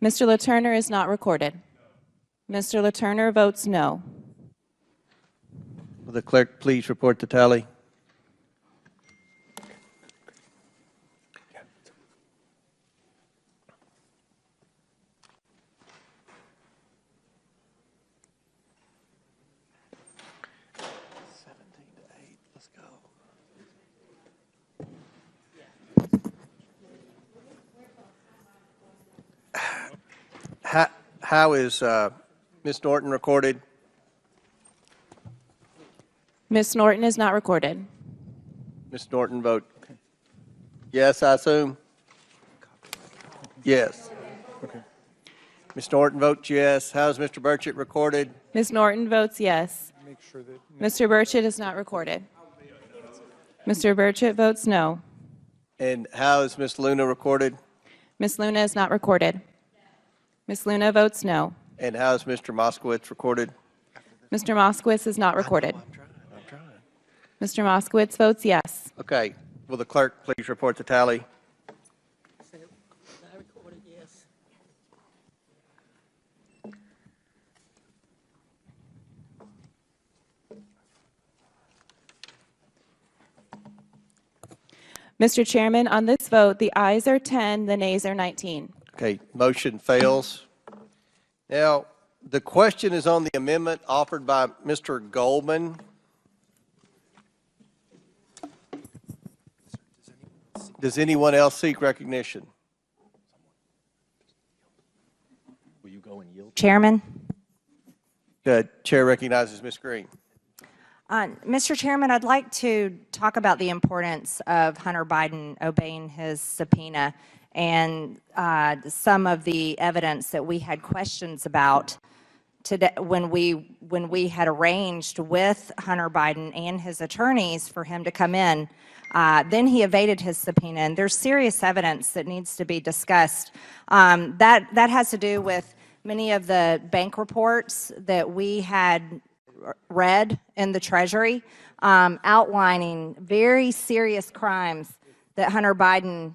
Mr. LaTurner is not recorded. Mr. LaTurner votes no. Will the clerk please report the tally? How is Ms. Norton recorded? Ms. Norton is not recorded. Ms. Norton vote yes, I assume? Yes. Okay. Ms. Norton votes yes. How is Mr. Burchett recorded? Ms. Norton votes yes. Make sure that Mr. Burchett is not recorded. Mr. Burchett votes no. And how is Ms. Luna recorded? Ms. Luna is not recorded. Ms. Luna votes no. And how is Mr. Moskowitz recorded? Mr. Moskowitz is not recorded. I'm trying. Mr. Moskowitz votes yes. Okay. Will the clerk please report the tally? I recorded yes. Mr. Chairman, on this vote, the ayes are 10, the nays are 19. Okay, motion fails. Now, the question is on the amendment offered by Mr. Goldman. Does anyone else seek recognition? Will you go and yield? Chairman. The chair recognizes Ms. Greene. Mr. Chairman, I'd like to talk about the importance of Hunter Biden obeying his subpoena and some of the evidence that we had questions about today when we had arranged with Hunter Biden and his attorneys for him to come in. Then he evaded his subpoena, and there's serious evidence that needs to be discussed. That has to do with many of the bank reports that we had read in the Treasury, outlining very serious crimes that Hunter Biden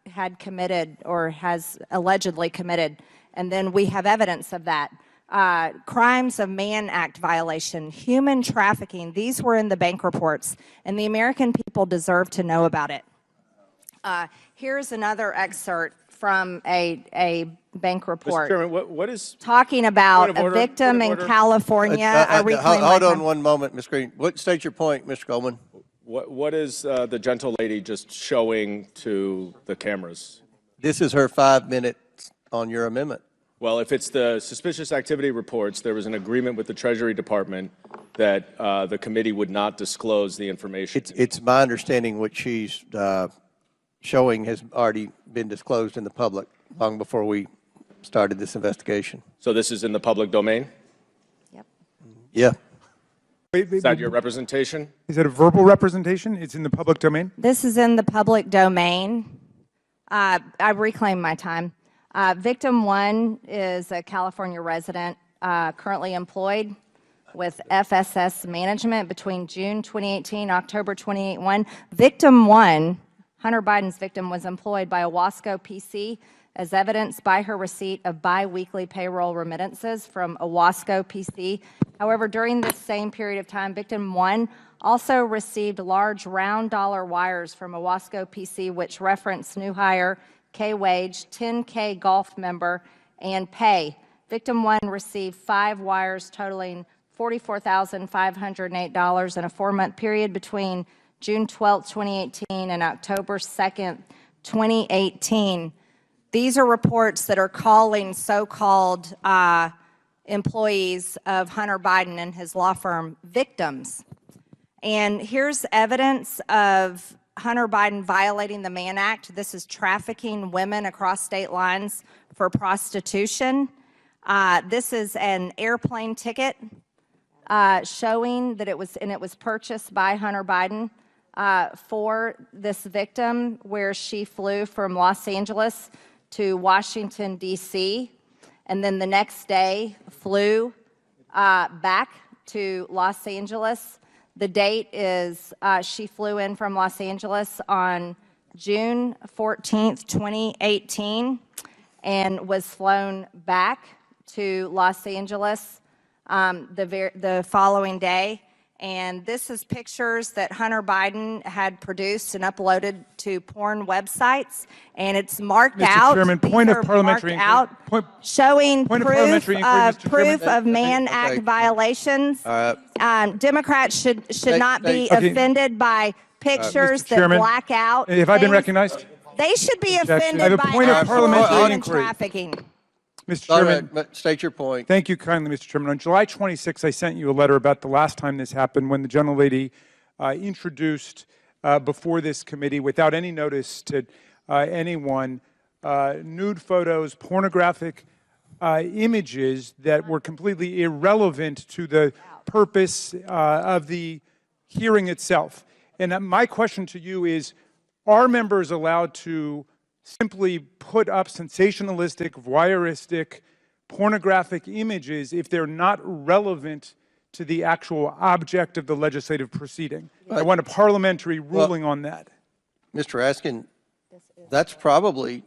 had committed or has allegedly committed, and then we have evidence of that. Crimes of Mann Act violation, human trafficking, these were in the bank reports, and the American people deserve to know about it. Here's another excerpt from a bank report. Mr. Chairman, what is talking about a victim in California. Hold on one moment, Ms. Greene. State your point, Mr. Goldman. what is the gentle lady just showing to the cameras? This is her 5 minutes on your amendment. Well, if it's the suspicious activity reports, there was an agreement with the Treasury Department that the committee would not disclose the information. It's my understanding what she's showing has already been disclosed in the public long before we started this investigation. So this is in the public domain? Yep. Yeah. Is that your representation? Is that a verbal representation? It's in the public domain? This is in the public domain. I reclaim my time. Victim 1 is a California resident currently employed with FSS Management between June 2018 October 2021. Victim 1, Hunter Biden's victim, was employed by Owasco PC as evidenced by her receipt of biweekly payroll remittances from Owasco PC. However, during this same period of time, victim 1 also received large round dollar wires from Owasco PC, which reference new hire, K-wage, 10K golf member, and pay. Victim 1 received 5 wires totaling $44,508 in a 4-month period between June 12, 2018 and October 2nd, 2018. These are reports that are calling so-called employees of Hunter Biden and his law firm victims. And here's evidence of Hunter Biden violating the Mann Act. This is trafficking women across state lines for prostitution. This is an airplane ticket showing that it was purchased by Hunter Biden for this victim, where she flew from Los Angeles to Washington, D.C., and then the next day flew back to Los Angeles. The date is she flew in from Los Angeles on June 14th, 2018, and was flown back to Los Angeles the following day. And this is pictures that Hunter Biden had produced and uploaded to porn websites, and it's marked Mr. out. Chairman, These point of are parliamentary marked out, point- showing point of proof parliamentary inquiry, of Mr. Chairman. proof of Mann Okay. Act violations. Democrats should not be Okay. offended by pictures Mr. that Chairman, black out. have I been things. recognized? They should be I have offended a by point of actual parliamentary human inquiry. trafficking. Mr. All Chairman, right, state your point. thank you kindly, Mr. Chairman. On July 26th, I sent you a letter about the last time this happened when the gentlelady introduced before this committee without any notice to anyone nude photos, pornographic images that were completely irrelevant to the purpose of the hearing itself. And my question to you is, are members allowed to simply put up sensationalistic, voyeuristic, pornographic images if they're not relevant to the actual object of the legislative proceeding? I want a parliamentary ruling on that. Mr. Raskin, that's probably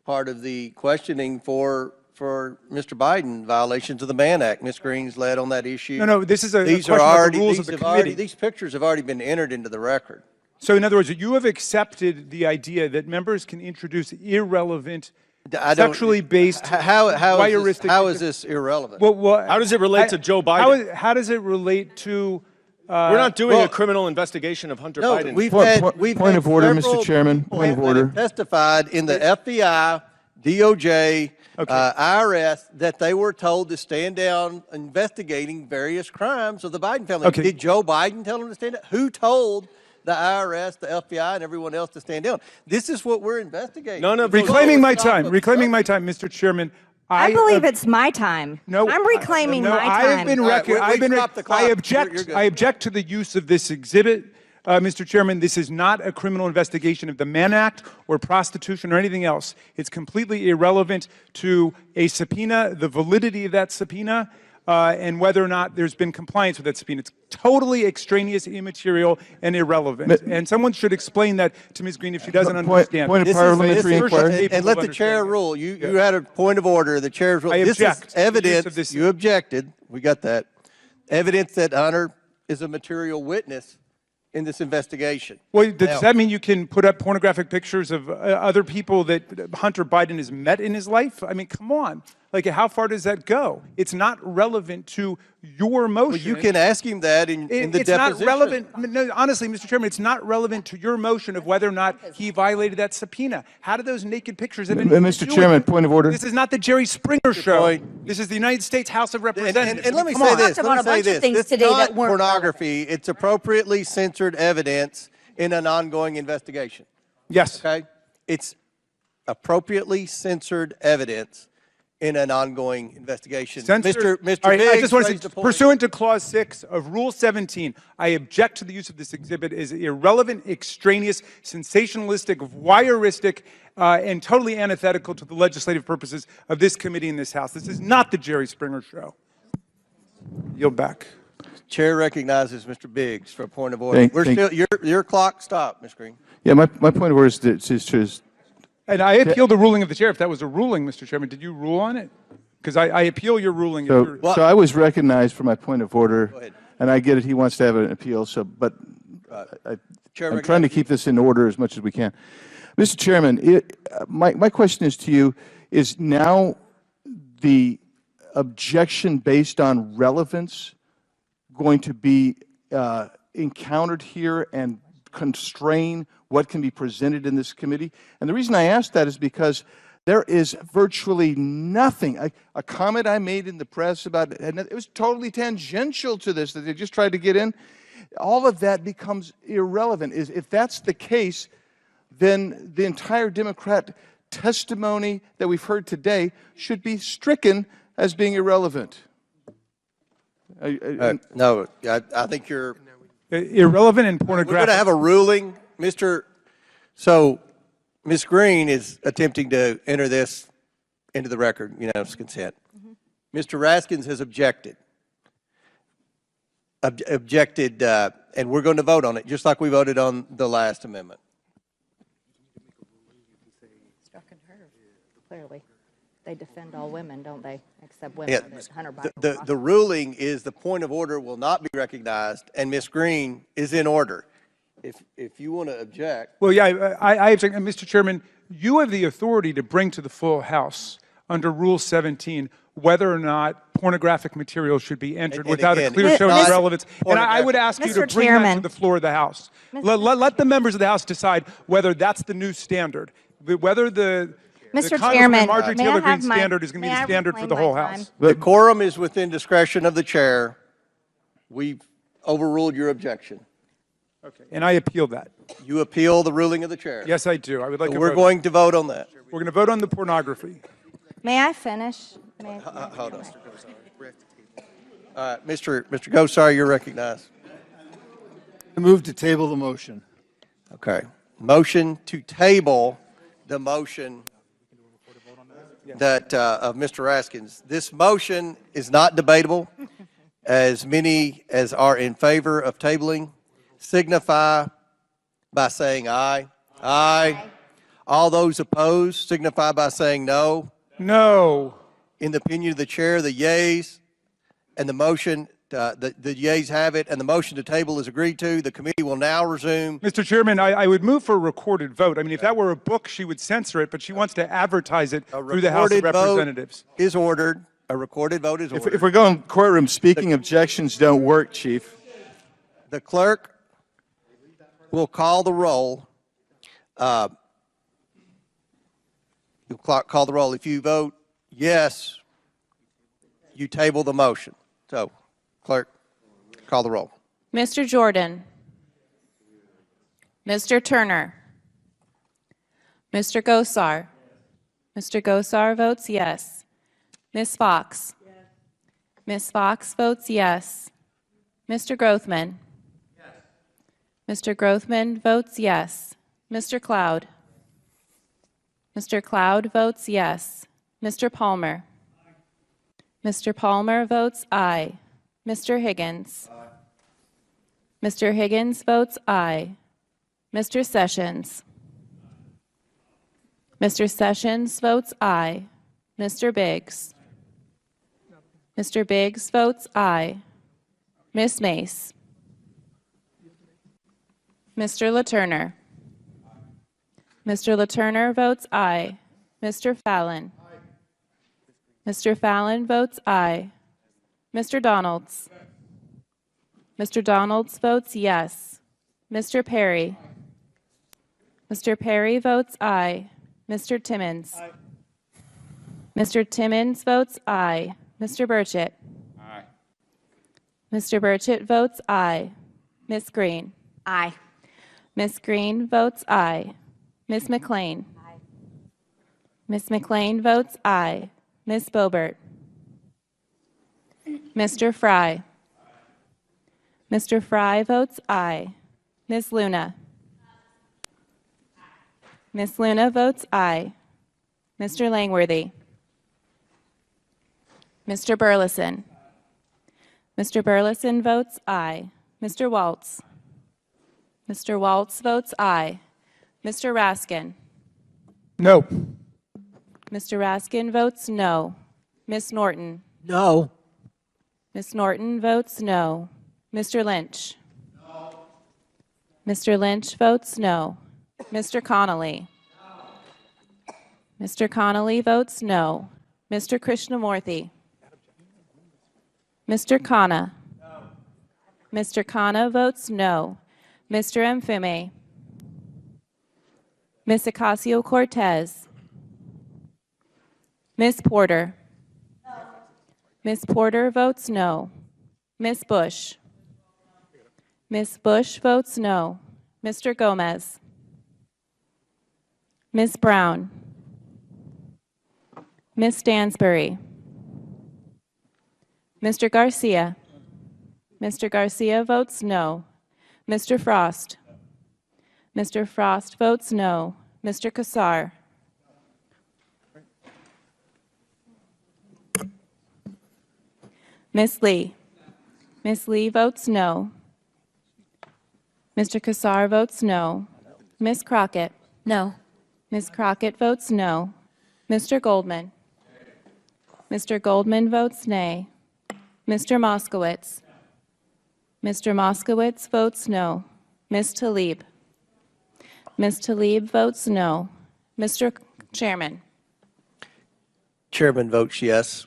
part of the questioning for Mr. Biden, violations of the Mann Act. Ms. Greene's led on that issue. No, this is a These question are of already, the rules these of the have already, committee. these pictures have already been entered into the record. So in other words, you have accepted the idea that members can introduce irrelevant, sexually based, voyeuristic. How is this irrelevant? Well, How does it relate to Joe Biden? How does it relate to? We're not doing well, a criminal investigation of Hunter No, Biden. we've Point- had, point- we've point had of order, Mr. several Chairman, people point of that order. have testified in the FBI, DOJ, IRS, that they were told to stand down investigating various crimes of the Biden family. Okay. Did Joe Biden tell them to stand down? Who told the IRS, the FBI, and everyone else to stand down? This is what we're investigating. None of those- Reclaiming my It's not time, a- reclaiming my time, Mr. Chairman. I believe it's my time. No, I'm reclaiming no, my I have time. been All right, I've been stop the clock. I You're object. good. I object to the use of this exhibit, Mr. Chairman. This is not a criminal investigation of the Mann Act or prostitution or anything else. It's completely irrelevant to a subpoena, the validity of that subpoena, and whether or not there's been compliance with that subpoena. It's totally extraneous, immaterial, and irrelevant. And someone should explain that to Ms. Greene if she doesn't understand. Point of This is- parliamentary this is- inquiry. And let the People chair understand. rule. You had a point of order. The chair's rule. I This object to is the use of evidence. this- You objected. We got that. Evidence that Hunter is a material witness in this investigation. Well, Now- does that mean you can put up pornographic pictures of other people that Hunter Biden has met in his life? I mean, come on. Like, how far does that go? It's not relevant to your motion. Well, you can ask him that in the It's deposition. not relevant. No, honestly, Mr. Chairman, it's not relevant to your motion of whether or not he violated that subpoena. How do those naked pictures have anything to Mr. do with Chairman, it? point of order. This is not the Jerry Springer show. point. This is the United States House of Representatives. And let me Come say on. this. Talked Let me about a say bunch of this. things This is today not that weren't pornography. It's appropriately censored evidence in an ongoing investigation. Yes. Okay? It's appropriately censored evidence in an ongoing investigation. Censored- Mr. All right, I Biggs just want to raised say, a point. pursuant to Clause 6 of Rule 17, I object to the use of this exhibit as irrelevant, extraneous, sensationalistic, voyeuristic, and totally antithetical to the legislative purposes of this committee in this House. This is not the Jerry Springer show. Yield back. Chair recognizes Mr. Biggs for a point of order. Your clock stopped, Ms. Greene. Yeah, my point of order is to And I appeal the ruling of the chair. If that was a ruling, Mr. Chairman, did you rule on it? Because I appeal your ruling. If you're- so I was recognized for my point of order, ahead. and I get it. He wants to have an appeal. So, but Chair I'm trying to keep this in order as much as we can. Mr. Chairman, my question is to you: is now the objection based on relevance going to be encountered here and constrain what can be presented in this committee? And the reason I ask that is because there is virtually nothing. A comment I made in the press about it was totally tangential to this, that they just tried to get in. All of that becomes irrelevant. If that's the case, then the entire Democrat testimony that we've heard today should be stricken as being irrelevant. No, I think you're... irrelevant and We're pornographic. going to have a ruling, So Ms. Greene is attempting to enter this into the record, unanimous consent. Mr. Raskins has objected. And we're going to vote on it, just like we voted on the last amendment. Clearly. They defend all women, don't they? Except Yeah, women that Hunter Biden. the ruling is the point of order will not be recognized, and Ms. Greene is in order. If you want to object, Well, yeah, I object. And Mr. Chairman, you have the authority to bring to the full House under Rule 17 whether or not pornographic material should be entered And without a again, clear it's showing not of relevance. And I would ask you to Mr. bring that to Chairman. the floor of the House. Let the members of the House decide whether that's the new standard, whether the Mr. Congressman Chairman, Marjorie may I Taylor have Greene my- standard is going to be may the I standard for reclaim the whole my House. time? the quorum is within discretion of the chair. We've overruled your objection. Okay. And I appeal that. You appeal the ruling of the chair. Yes, I do. I would like So to we're vote. going to vote on that. We're going to vote on the pornography. May I finish? Hold on. Mr. Gosar, you're recognized. I move to table the motion. Okay. Motion to table the motion that, of Mr. Raskins. This motion is not debatable. As many as are in favor of tabling signify by saying aye. Aye. All those opposed signify by saying no. No. In the opinion of the chair, the yeas and the motion, the yeas have it, and the motion to table is agreed to. The committee will now resume. Mr. Chairman, I would move for a recorded vote. I mean, if that were a book, she would censor it, but she wants to advertise it through the House of Recorded vote Representatives. is ordered. A recorded vote is ordered. If we're going courtroom, speaking objections don't work, Chief. The clerk will call the roll. You'll call the roll. If you vote yes, you table the motion. So, clerk, call the roll. Mr. Jordan. Mr. Turner. Mr. Gosar. Mr. Gosar votes yes. Ms. Fox. Ms. Fox votes yes. Mr. Grothman. Mr. Grothman votes yes. Mr. Cloud. Mr. Cloud votes yes. Mr. Palmer. Mr. Palmer votes aye. Mr. Higgins. Mr. Higgins votes aye. Mr. Sessions. Mr. Sessions votes aye. Mr. Biggs. Mr. Biggs votes aye. Ms. Mace. Mr. LaTurner. Mr. LaTurner votes aye. Mr. Fallon. Mr. Fallon votes aye. Mr. Donalds. Mr. Donalds votes yes. Mr. Perry. Mr. Perry votes aye. Mr. Timmons. Mr. Timmons votes aye. Mr. Burchett. Mr. Burchett votes aye. Ms. Greene. Aye. Ms. Greene votes aye. Ms. McLean. Ms. McLean votes aye. Ms. Boebert. Mr. Fry. Mr. Fry votes aye. Ms. Luna. Ms. Luna votes aye. Mr. Langworthy. Mr. Burleson. Mr. Burleson votes aye. Mr. Waltz. Mr. Waltz votes aye. Mr. Raskin. No. Mr. Raskin votes no. Ms. Norton. No. Ms. Norton votes no. Mr. Lynch. Mr. Lynch votes no. Mr. Connolly. Mr. Connolly votes no. Mr. Krishnamurthy. Mr. Khanna. Mr. Khanna votes no. Mr. Mfume. Ms. Ocasio-Cortez. Ms. Porter. Ms. Porter votes no. Ms. Bush. Ms. Bush votes no. Mr. Gomez. Ms. Brown. Ms. Stansbury. Mr. Garcia. Mr. Garcia votes no. Mr. Frost. Mr. Frost votes no. Mr. Kassar. Ms. Lee. Ms. Lee votes no. Mr. Kassar votes no. Ms. Crockett. No. Ms. Crockett votes no. Mr. Goldman. Mr. Goldman votes nay. Mr. Moskowitz. Mr. Moskowitz votes no. Ms. Tlaib. Ms. Tlaib votes no. Mr. Chairman. Chairman votes yes.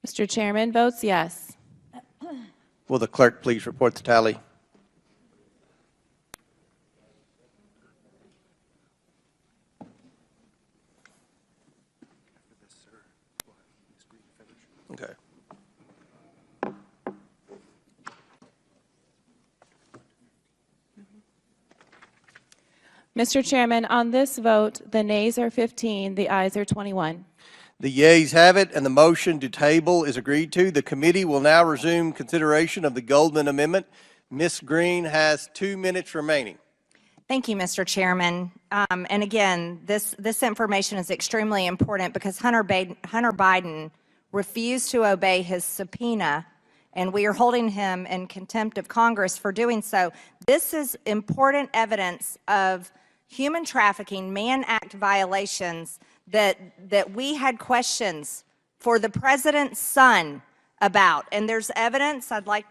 Mr. Chairman votes yes. Will the clerk please report the tally? Okay. Mr. Chairman, on this vote, the nays are 15, the ayes are 21. The yeas have it, and the motion to table is agreed to. The committee will now resume consideration of the Goldman Amendment. Ms. Greene has 2 minutes remaining. Thank you, Mr. Chairman. And again, this information is extremely important because Hunter Biden refused to obey his subpoena, and we are holding him in contempt of Congress for doing so. This is important evidence of human trafficking, Mann Act violations that we had questions for the president's son about. And there's evidence. I'd like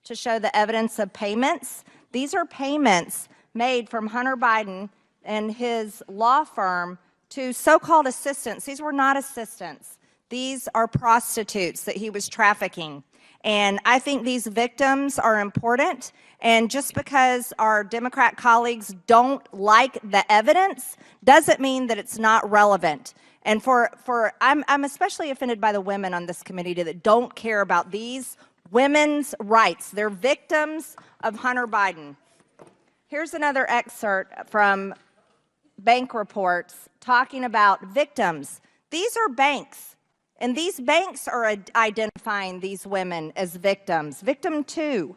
to show the evidence of payments. These are payments made from Hunter Biden and his law firm to so-called assistants. These were not assistants. These are prostitutes that he was trafficking. And I think these victims are important. And just because our Democrat colleagues don't like the evidence doesn't mean that it's not relevant. And I'm especially offended by the women on this committee that don't care about these women's rights. They're victims of Hunter Biden. Here's another excerpt from bank reports talking about victims. These are banks. And these banks are identifying these women as victims. Victim 2,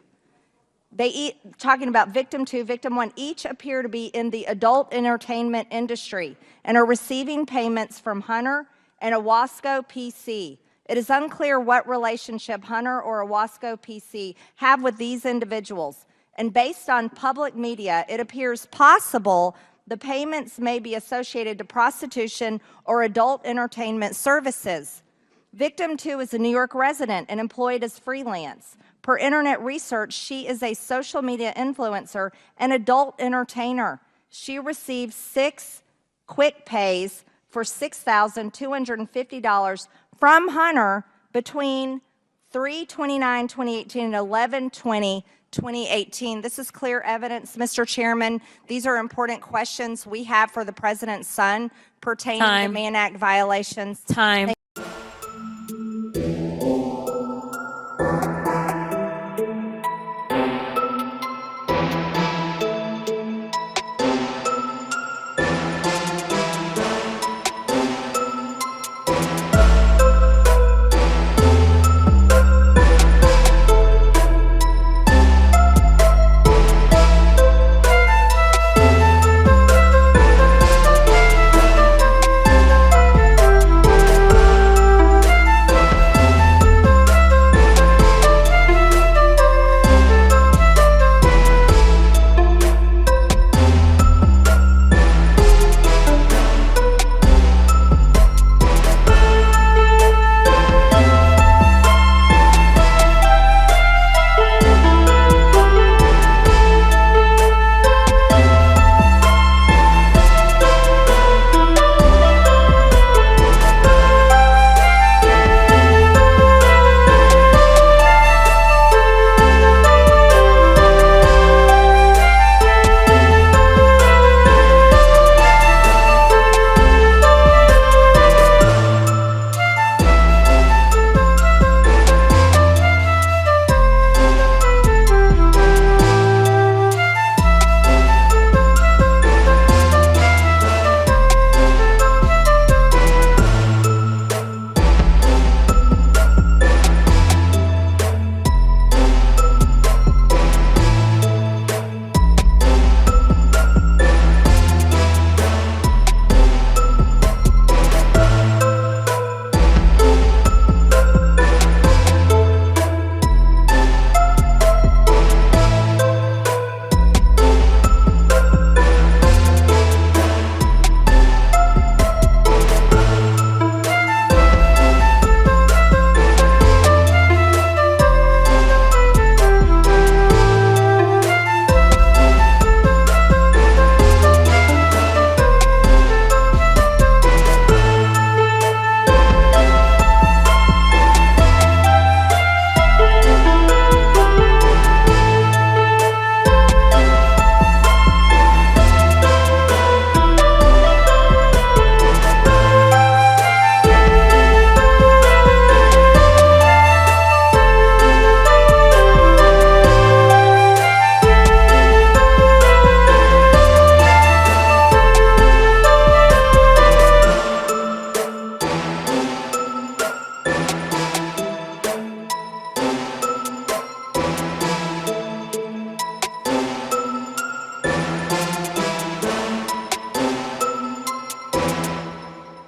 talking about victim 2, victim 1, each appear to be in the adult entertainment industry and are receiving payments from Hunter and Owasco PC. It is unclear what relationship Hunter or Owasco PC have with these individuals. And based on public media, it appears possible the payments may be associated to prostitution or adult entertainment services. Victim 2 is a New York resident and employed as freelance. Per internet research, she is a social media influencer and adult entertainer. She received 6 quick pays for $6,250 from Hunter between 3/29/2018 and 11/20/2018. This is clear evidence, Mr. Chairman. These are important questions we have for the president's son pertaining to Mann Act violations. Time.